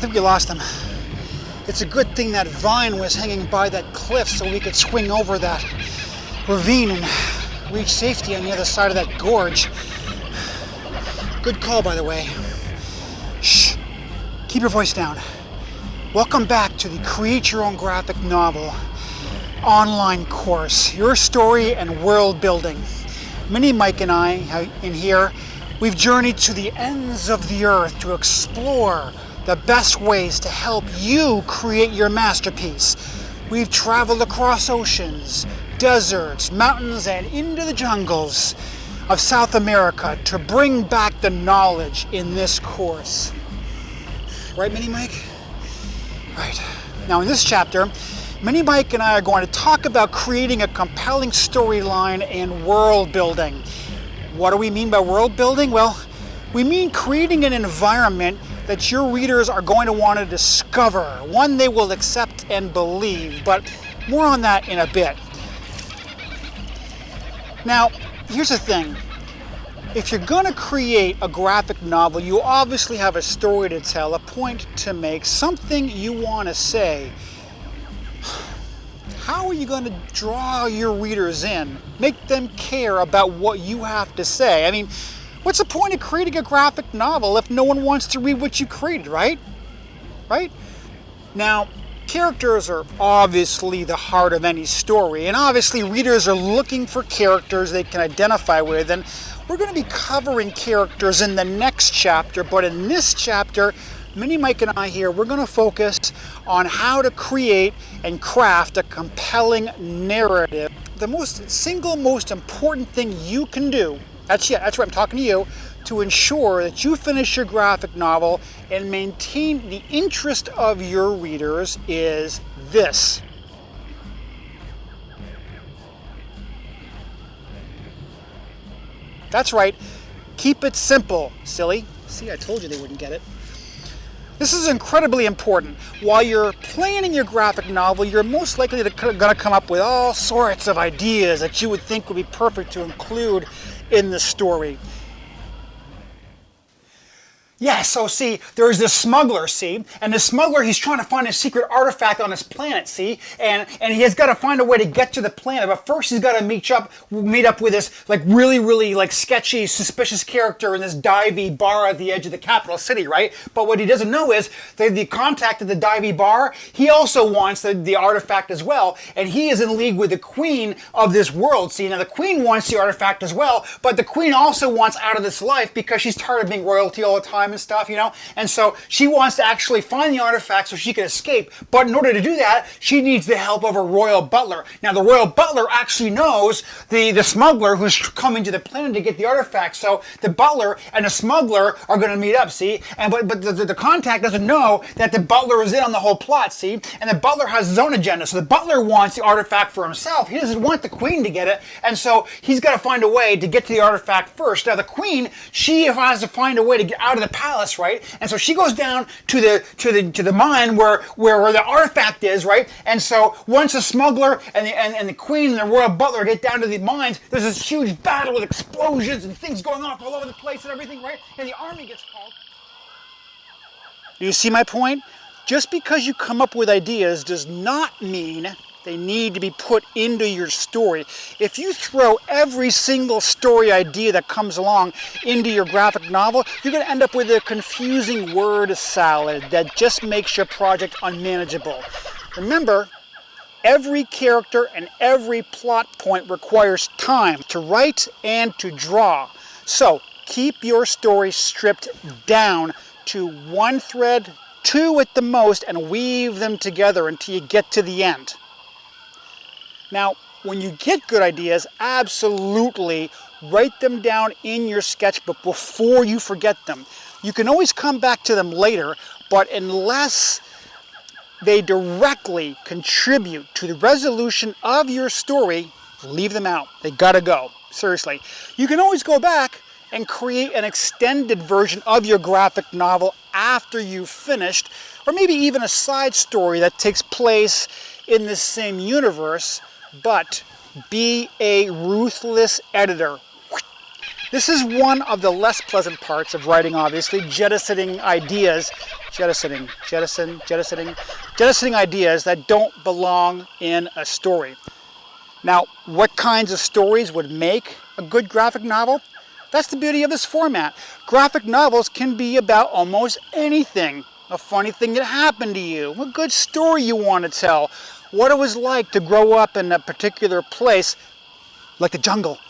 think we lost them. It's a good thing that vine was hanging by that cliff so we could swing over that ravine and reach safety on the other side of that gorge. Good call, by the way. Shh. Keep your voice down. Welcome back to the Create Your Own Graphic Novel online course, your story and world building. Mini Mike and I in here, we've journeyed to the ends of the earth to explore the best ways to help you create your masterpiece. We've traveled across oceans, deserts, mountains, and into the jungles of South America to bring back the knowledge in this course. Right, Mini Mike? Right. Now in this chapter, Mini Mike and I are going to talk about creating a compelling storyline and world building. What do we mean by world building? Well, we mean creating an environment that your readers are going to want to discover, one they will accept and believe, but more on that in a bit. Now, here's the thing. If you're going to create a graphic novel, you obviously have a story to tell, a point to make, something you want to say. How are you going to draw your readers in? Make them care about what you have to say? I mean, what's the point of creating a graphic novel if no one wants to read what you created, right? Right? Now, characters are obviously the heart of any story, and obviously readers are looking for characters they can identify with, and we're going to be covering characters in the next chapter, but in this chapter, Mini Mike and I here, we're going to focus on how to create and craft a compelling narrative. The single most important thing you can do, that's right, I'm talking to you, to ensure that you finish your graphic novel and maintain the interest of your readers is this. That's right, keep it simple, silly. See, I told you they wouldn't get it. This is incredibly important. While you're planning your graphic novel, you're most likely going to come up with all sorts of ideas that you would think would be perfect to include in the story. Yeah, so see, there's this smuggler, see, and the smuggler, he's trying to find a secret artifact on this planet, see, and he has got to find a way to get to the planet, but first he's got to meet up with this, like, really, like, sketchy, suspicious character in this divey bar at the edge of the capital city, right? But what he doesn't know is that the contact at the divey bar, he also wants the artifact as well, and he is in league with the queen of this world, see. Now, the queen wants the artifact as well, but the queen also wants out of this life because she's tired of being royalty all the time and stuff, you know, and so she wants to actually find the artifact so she can escape, but in order to do that, she needs the help of a royal butler. Now, the royal butler actually knows the smuggler who's coming to the planet to get the artifact, so the butler and the smuggler are going to meet up, see, and but the contact doesn't know that the butler is in on the whole plot, see, and the butler has his own agenda, so the butler wants the artifact for himself. He doesn't want the queen to get it, and so he's got to find a way to get to the artifact first. Now, the queen, she has to find a way to get out of the palace, right? And so she goes down to the mine where the artifact is, right? And so once the smuggler and the queen and the royal butler get down to the mines, there's this huge battle with explosions and things going off all over the place and everything, right? And the army gets called. Do you see my point? Just because you come up with ideas does not mean they need to be put into your story. If you throw every single story idea that comes along into your graphic novel, you're going to end up with a confusing word salad that just makes your project unmanageable. Remember, every character and every plot point requires time to write and to draw. So keep your story stripped down to one thread, two at the most, and weave them together until you get to the end. Now, when you get good ideas, absolutely write them down in your sketchbook before you forget them. You can always come back to them later, but unless they directly contribute to the resolution of your story, leave them out. They gotta go. Seriously. You can always go back and create an extended version of your graphic novel after you've finished, or maybe even a side story that takes place in the same universe, but be a ruthless editor. This is one of the less pleasant parts of writing, obviously, jettisoning ideas that don't belong in a story. Now, what kinds of stories would make a good graphic novel? That's the beauty of this format. Graphic novels can be about almost anything. A funny thing that happened to you, a good story you want to tell, what it was like to grow up in a particular place, like the jungle.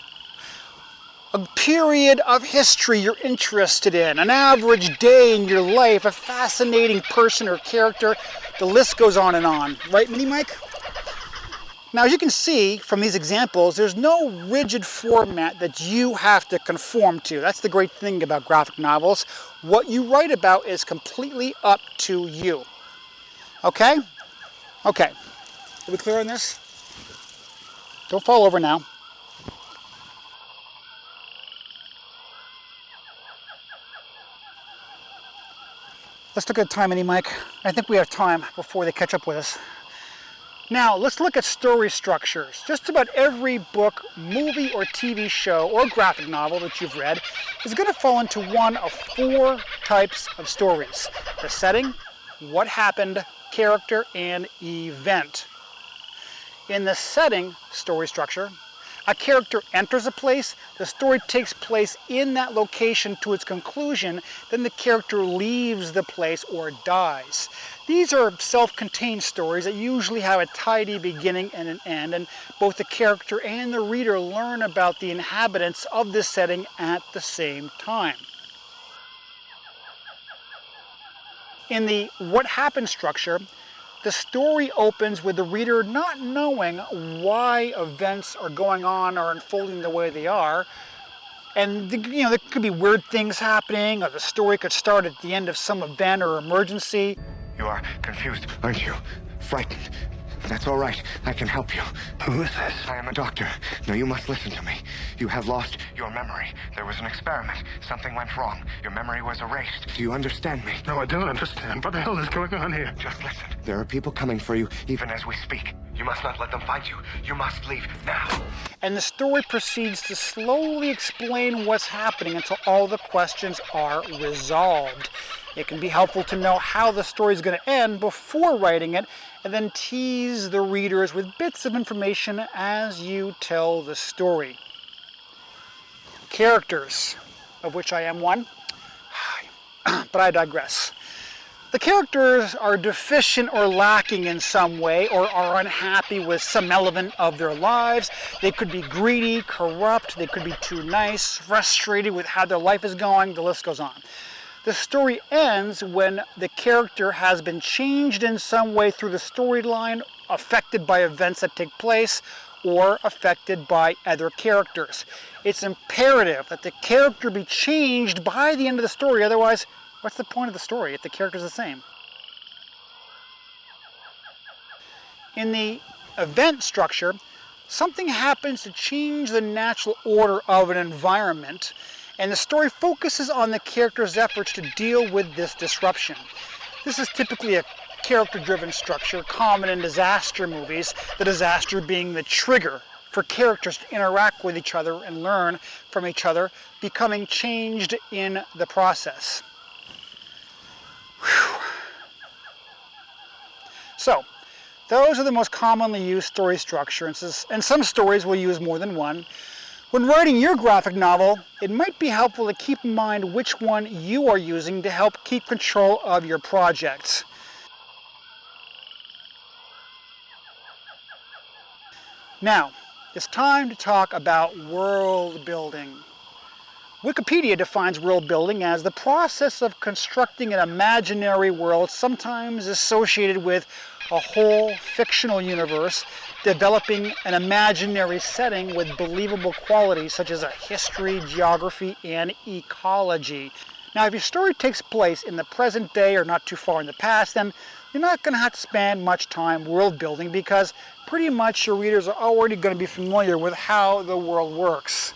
A period of history you're interested in, an average day in your life, a fascinating person or character. The list goes on and on. Right, Mini Mike? Now, as you can see from these examples, there's no rigid format that you have to conform to. That's the great thing about graphic novels. What you write about is completely up to you. Okay? Okay. Are we clear on this? Don't fall over now. Let's look at the time, Mini Mike. I think we have time before they catch up with us. Now, let's look at story structures. Just about every book, movie, or TV show, or graphic novel that you've read is going to fall into one of 4 types of stories. The setting, what happened, character, and event. In the setting story structure, a character enters a place, the story takes place in that location to its conclusion, then the character leaves the place or dies. These are self-contained stories that usually have a tidy beginning and an end, and both the character and the reader learn about the inhabitants of the setting at the same time. In the what happened structure, the story opens with the reader not knowing why events are going on or unfolding the way they are. And there could be weird things happening, or the story could start at the end of some event or emergency. You are confused, aren't you? Frightened. That's all right. I can help you. Who is this? I am a doctor. Now you must listen to me. You have lost your memory. There was an experiment. Something went wrong. Your memory was erased. Do you understand me? No, I don't understand. What the hell is going on here? Just listen. There are people coming for you, even as we speak. You must not let them find you. You must leave now. And the story proceeds to slowly explain what's happening until all the questions are resolved. It can be helpful to know how the story is going to end before writing it, and then tease the readers with bits of information as you tell the story. Characters, of which I am one, but I digress. The characters are deficient or lacking in some way, or are unhappy with some element of their lives. They could be greedy, corrupt, they could be too nice, frustrated with how their life is going, the list goes on. The story ends when the character has been changed in some way through the storyline, affected by events that take place, or affected by other characters. It's imperative that the character be changed by the end of the story, otherwise, what's the point of the story if the character's the same? In the event structure, something happens to change the natural order of an environment, and the story focuses on the character's efforts to deal with this disruption. This is typically a character-driven structure common in disaster movies, the disaster being the trigger for characters to interact with each other and learn from each other, becoming changed in the process. Whew. So, those are the most commonly used story structures, and some stories will use more than one. When writing your graphic novel, it might be helpful to keep in mind which one you are using to help keep control of your projects. Now, it's time to talk about world building. Wikipedia defines world building as the process of constructing an imaginary world, sometimes associated with a whole fictional universe, developing an imaginary setting with believable qualities such as a history, geography, and ecology. Now, if your story takes place in the present day or not too far in the past, then you're not going to have to spend much time world building because pretty much your readers are already going to be familiar with how the world works.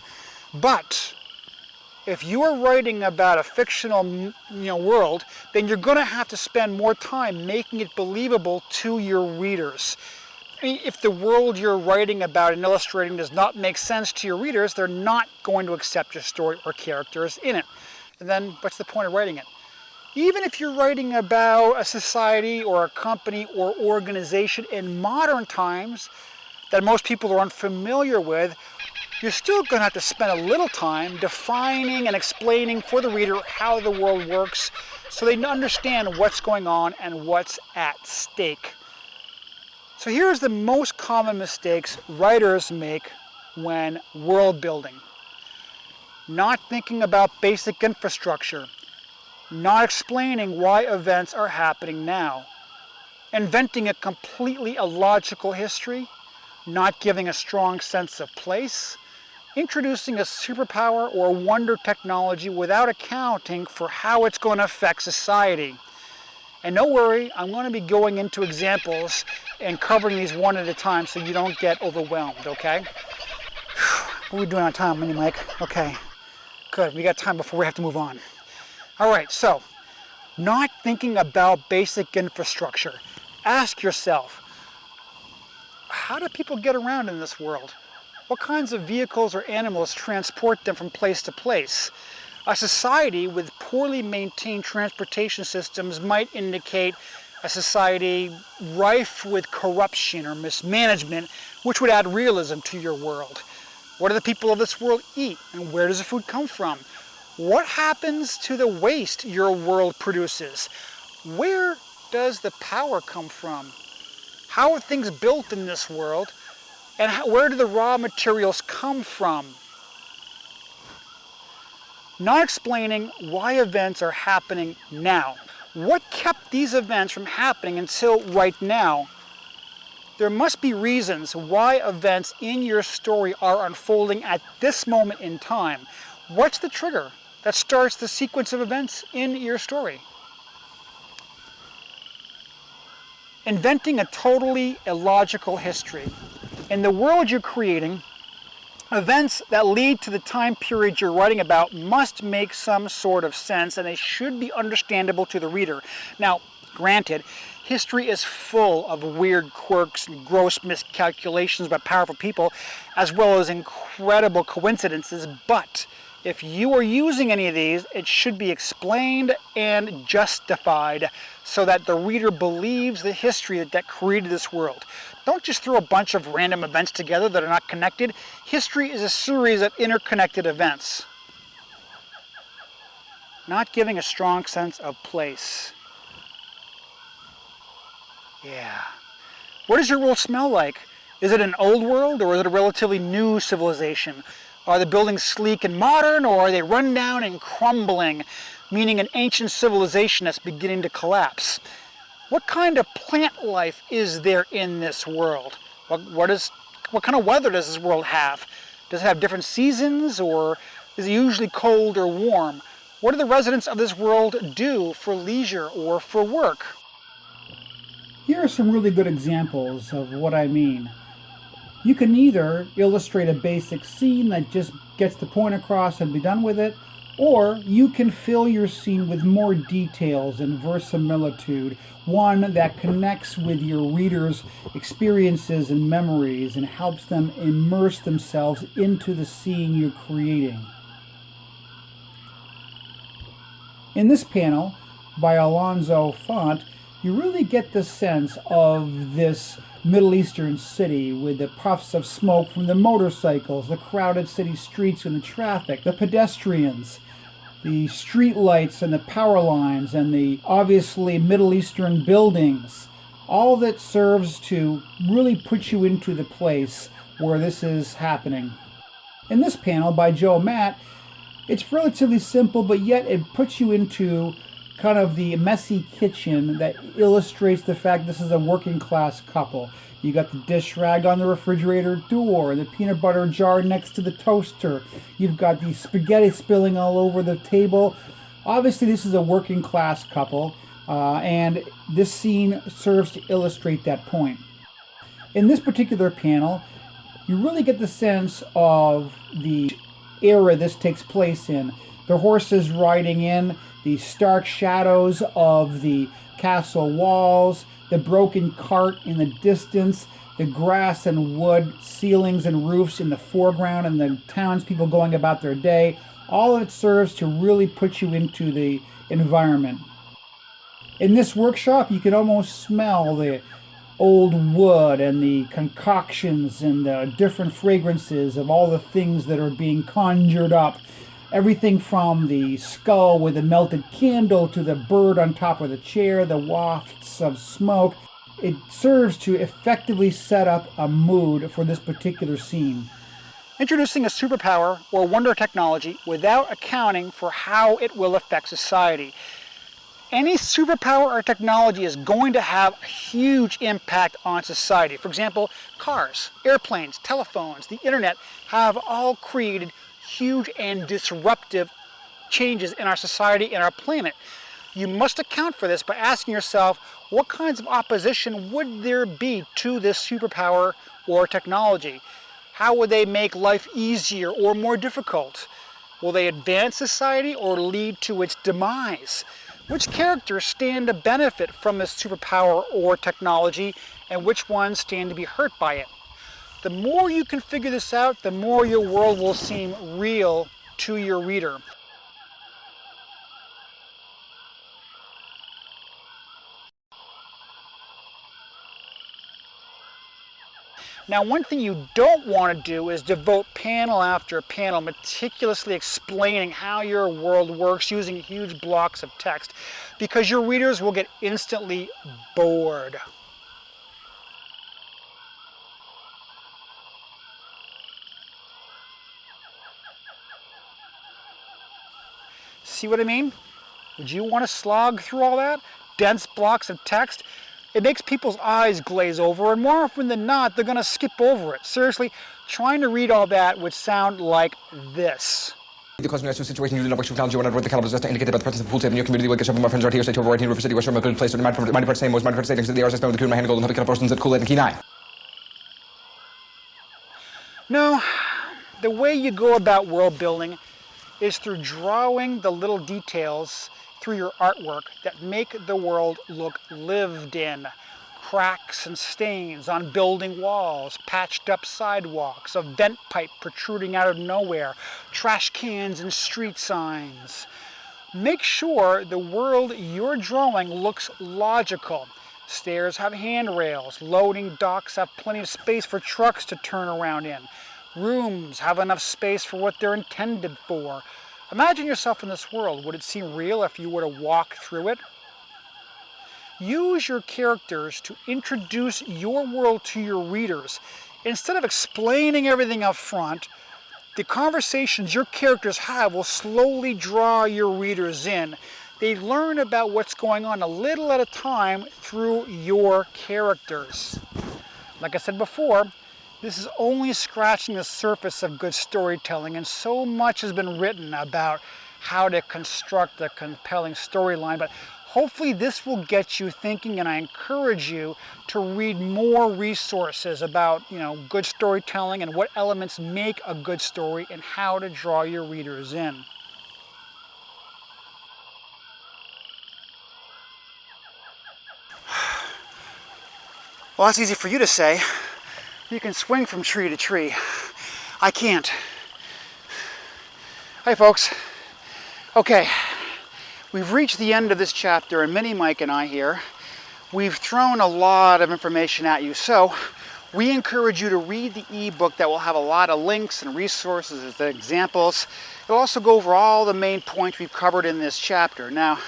But if you are writing about a fictional world, then you're going to have to spend more time making it believable to your readers. I mean, if the world you're writing about and illustrating does not make sense to your readers, they're not going to accept your story or characters in it. And then what's the point of writing it? Even if you're writing about a society or a company or organization in modern times that most people are unfamiliar with, you're still going to have to spend a little time defining and explaining for the reader how the world works so they understand what's going on and what's at stake. So here's the most common mistakes writers make when world building. Not thinking about basic infrastructure. Not explaining why events are happening now. Inventing a completely illogical history. Not giving a strong sense of place. Introducing a superpower or wonder technology without accounting for how it's going to affect society. And don't worry, I'm going to be going into examples and covering these one at a time so you don't get overwhelmed, okay? What are we doing on time, Mini Mike? Okay, good. We got time before we have to move on. All right, so not thinking about basic infrastructure. Ask yourself, how do people get around in this world? What kinds of vehicles or animals transport them from place to place? A society with poorly maintained transportation systems might indicate a society rife with corruption or mismanagement, which would add realism to your world. What do the people of this world eat, and where does the food come from? What happens to the waste your world produces? Where does the power come from? How are things built in this world? And where do the raw materials come from? Not explaining why events are happening now. What kept these events from happening until right now? There must be reasons why events in your story are unfolding at this moment in time. What's the trigger that starts the sequence of events in your story? Inventing a totally illogical history. In the world you're creating, events that lead to the time period you're writing about must make some sort of sense, and they should be understandable to the reader. Now, granted, history is full of weird quirks and gross miscalculations by powerful people, as well as incredible coincidences, but if you are using any of these, it should be explained and justified so that the reader believes the history that created this world. Don't just throw a bunch of random events together that are not connected. History is a series of interconnected events. Not giving a strong sense of place. Yeah. What does your world smell like? Is it an old world, or is it a relatively new civilization? Are the buildings sleek and modern, or are they run down and crumbling, meaning an ancient civilization that's beginning to collapse? What kind of plant life is there in this world? What kind of weather does this world have? Does it have different seasons, or is it usually cold or warm? What do the residents of this world do for leisure or for work? Here are some really good examples of what I mean. You can either illustrate a basic scene that just gets the point across and be done with it, or you can fill your scene with more details and verisimilitude, one that connects with your readers' experiences and memories and helps them immerse themselves into the scene you're creating. In this panel, by Alonzo Font, you really get the sense of this Middle Eastern city with the puffs of smoke from the motorcycles, the crowded city streets and the traffic, the pedestrians, the street lights and the power lines and the obviously Middle Eastern buildings. All that serves to really put you into the place where this is happening. In this panel by Joe Matt, it's relatively simple, but yet it puts you into kind of the messy kitchen that illustrates the fact this is a working class couple. You got the dish rag on the refrigerator door, the peanut butter jar next to the toaster. You've got the spaghetti spilling all over the table. Obviously this is a working class couple, and this scene serves to illustrate that point. In this particular panel, you really get the sense of the era this takes place in. The horses riding in, the stark shadows of the castle walls, the broken cart in the distance, the grass and wood, ceilings and roofs in the foreground, and the townspeople going about their day. All of it serves to really put you into the environment. In this workshop, you can almost smell the old wood and the concoctions and the different fragrances of all the things that are being conjured up. Everything from the skull with a melted candle to the bird on top of the chair, the wafts of smoke. It serves to effectively set up a mood for this particular scene. Introducing a superpower or wonder technology without accounting for how it will affect society. Any superpower or technology is going to have a huge impact on society. For example, cars, airplanes, telephones, the internet have all created huge and disruptive changes in our society and our planet. You must account for this by asking yourself, what kinds of opposition would there be to this superpower or technology? How would they make life easier or more difficult? Will they advance society or lead to its demise? Which characters stand to benefit from this superpower or technology, and which ones stand to be hurt by it? The more you can figure this out, the more your world will seem real to your reader. Now, one thing you don't want to do is devote panel after panel meticulously explaining how your world works using huge blocks of text, because your readers will get instantly bored. See what I mean? Would you want to slog through all that? Dense blocks of text? It makes people's eyes glaze over, and more often than not, they're going to skip over it. Seriously, trying to read all that would sound like this. The cosmic situation using network technology when I wrote the calibers just indicated by the presence of full table in your community will get my friends right here, say to avoid River City, West a good place to the mind same was my stating the hours I spent with the cool in my hand golden public persons at cool and key 9. No, the way you go about world building is through drawing the little details through your artwork that make the world look lived in. Cracks and stains on building walls, patched up sidewalks, a vent pipe protruding out of nowhere, trash cans and street signs. Make sure the world you're drawing looks logical. Stairs have handrails, loading docks have plenty of space for trucks to turn around in. Rooms have enough space for what they're intended for. Imagine yourself in this world. Would it seem real if you were to walk through it? Use your characters to introduce your world to your readers. Instead of explaining everything up front, the conversations your characters have will slowly draw your readers in. They learn about what's going on a little at a time through your characters. Like I said before, this is only scratching the surface of good storytelling, and so much has been written about how to construct a compelling storyline, but hopefully this will get you thinking, and I encourage you to read more resources about, good storytelling and what elements make a good story and how to draw your readers in. Well, that's easy for you to say. You can swing from tree to tree. I can't. Hi, folks. Okay, we've reached the end of this chapter, and Mini Mike and I here, we've thrown a lot of information at you. So we encourage you to read the ebook that will have a lot of links and resources as examples. It'll also go over all the main points we've covered in this chapter. Now,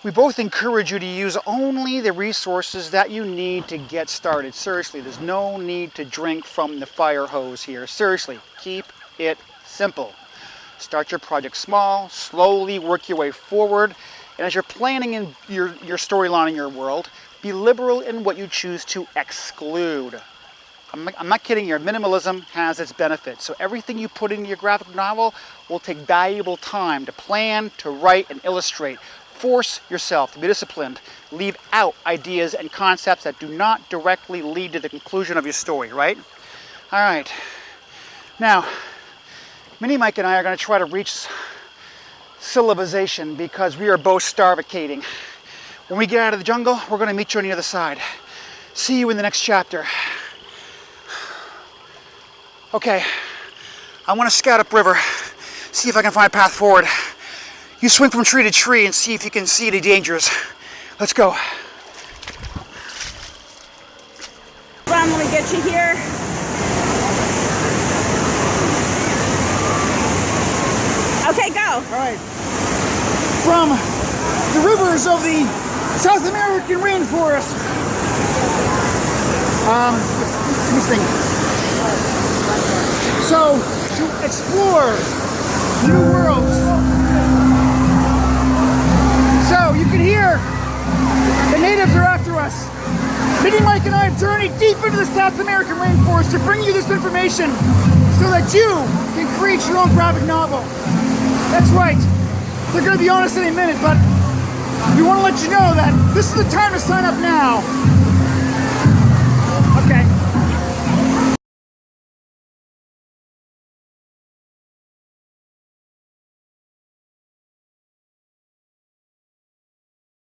we both encourage you to use only the resources that you need to get started. Seriously, there's no need to drink from the fire hose here. Seriously, keep it simple. Start your project small, slowly work your way forward, and as you're planning in your storyline in your world, be liberal in what you choose to exclude. I'm not kidding here, minimalism has its benefits. So everything you put into your graphic novel will take valuable time to plan, to write, and illustrate. Force yourself to be disciplined. Leave out ideas and concepts that do not directly lead to the conclusion of your story, right? All right. Now, Mini Mike and I are going to try to reach syllabization because we are both starvacating. When we get out of the jungle, we're going to meet you on the other side. See you in the next chapter. Okay, I want to scout upriver, see if I can find a path forward. You swing from tree to tree and see if you can see any dangers. Let's go. Ron, let me get you here. Okay, go. All right. From the rivers of the South American rainforest. This thing. So, to explore new worlds. So, you can hear the natives are after us. Minnie, Mike, and I have journeyed deep into the South American rainforest to bring you this information so that you can create your own graphic novel. That's right. They're going to be on us any minute, but we want to let you know that this is the time to sign up now.